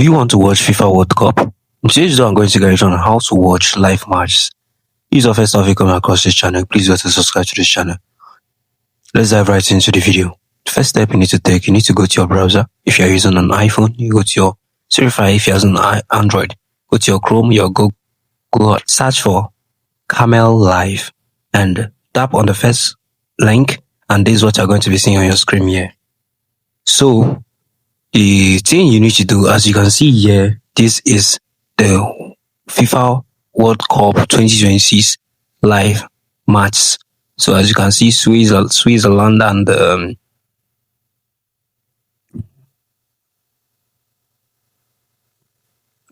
Do you want to watch FIFA World Cup? In today's video, I'm going to guide you on how to watch live matches. If it's your first time you come across this channel, please do to subscribe to this channel. Let's dive right into the video. The first step you need to take, you need to go to your browser. If you're using an iPhone, you go to your Safari. If you're using Android, go to your Chrome, your Google, search for Camel Live and tap on the first link, and this is what you're going to be seeing on your screen here. So the thing you need to do, as you can see here, this is the FIFA World Cup 2026 live match. So as you can see, Switzerland and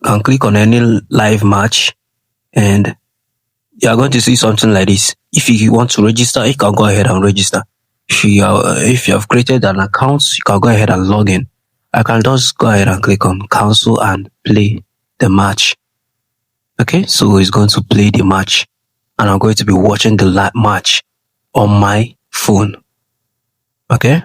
can click on any live match and you are going to see something like this. If you want to register, you can go ahead and register. If you have created an account, you can go ahead and log in. I can just go ahead and click on cancel and play the match. Okay, so it's going to play the match and I'm going to be watching the live match on my phone. Okay.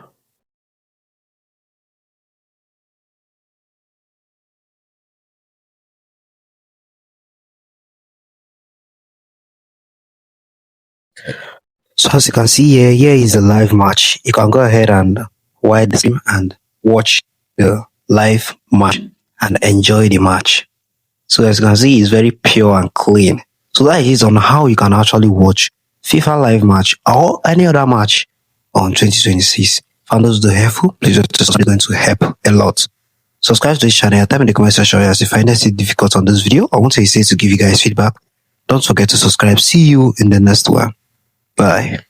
So as you can see here is the live match. You can go ahead and wide the stream and watch the live match and enjoy the match. So as you can see, it's very pure and clean. So that is on how you can actually watch FIFA live match or any other match on 2026. Found those the helpful, please just going to help a lot. Subscribe to this channel, type in the comment section as you find it difficult on this video. I want to say to give you guys feedback. Don't forget to subscribe. See you in the next one. Bye.